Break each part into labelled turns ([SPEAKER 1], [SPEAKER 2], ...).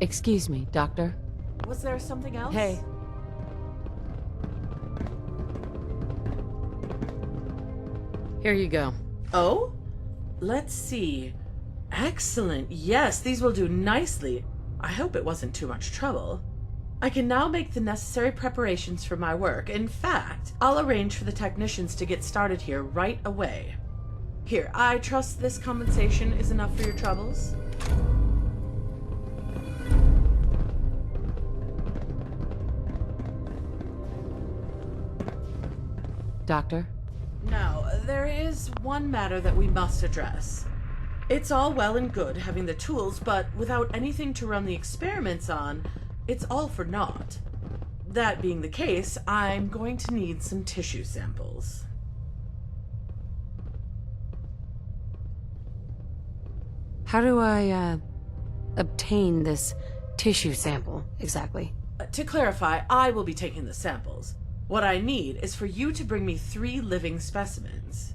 [SPEAKER 1] Excuse me, Doctor.
[SPEAKER 2] Was there something else?
[SPEAKER 1] Hey. Here you go.
[SPEAKER 2] Oh? Let's see. Excellent. Yes, these will do nicely. I hope it wasn't too much trouble. I can now make the necessary preparations for my work. In fact, I'll arrange for the technicians to get started here right away. Here, I trust this compensation is enough for your troubles?
[SPEAKER 1] Doctor?
[SPEAKER 2] Now, there is one matter that we must address. It's all well and good having the tools, but without anything to run the experiments on, it's all for naught. That being the case, I'm going to need some tissue samples.
[SPEAKER 1] How do I, obtain this tissue sample, exactly?
[SPEAKER 2] To clarify, I will be taking the samples. What I need is for you to bring me 3 living specimens.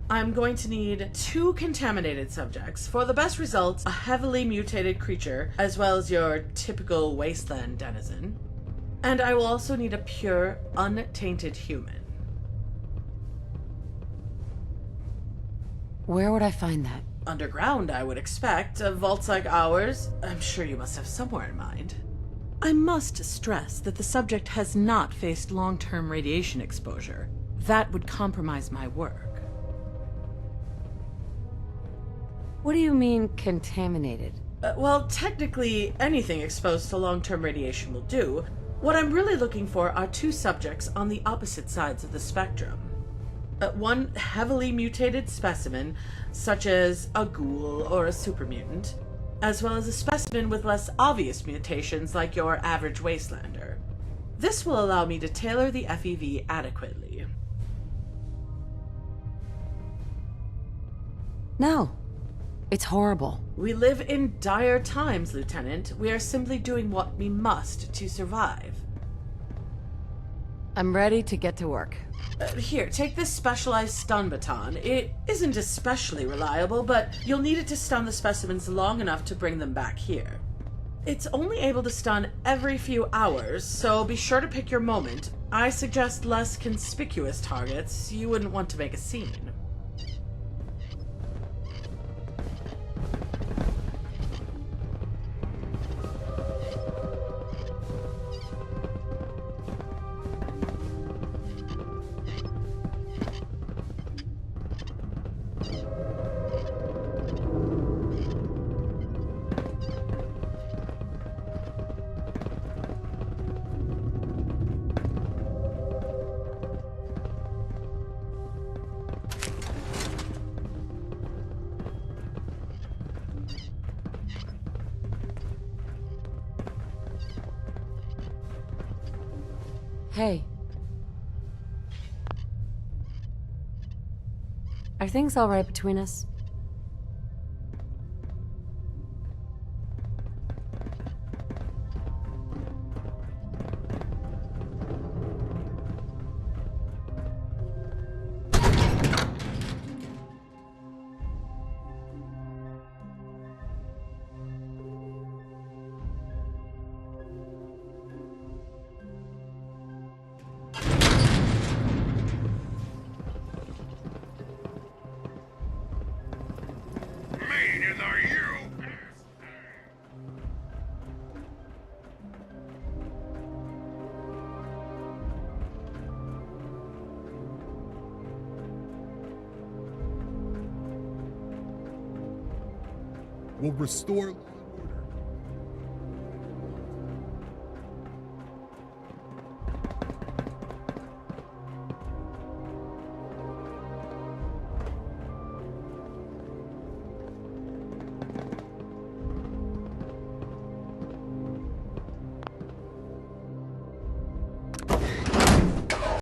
[SPEAKER 2] I'm going to need 2 contaminated subjects. For the best results, a heavily mutated creature, as well as your typical wasteland denizen. And I will also need a pure, untainted human.
[SPEAKER 1] Where would I find that?
[SPEAKER 2] Underground, I would expect. Vaults like ours, I'm sure you must have somewhere in mind. I must stress that the subject has not faced long-term radiation exposure. That would compromise my work.
[SPEAKER 1] What do you mean, contaminated?
[SPEAKER 2] Well, technically, anything exposed to long-term radiation will do. What I'm really looking for are 2 subjects on the opposite sides of the spectrum. One heavily mutated specimen, such as a ghoul or a supermutant, as well as a specimen with less obvious mutations like your average wastelander. This will allow me to tailor the FEV adequately.
[SPEAKER 1] No. It's horrible.
[SPEAKER 2] We live in dire times, Lieutenant. We are simply doing what we must to survive.
[SPEAKER 1] I'm ready to get to work.
[SPEAKER 2] Here, take this specialized stun baton. It isn't especially reliable, but you'll need it to stun the specimens long enough to bring them back here. It's only able to stun every few hours, so be sure to pick your moment. I suggest less conspicuous targets. You wouldn't want to make a scene.
[SPEAKER 1] Hey. Are things all right between us?
[SPEAKER 3] Will restore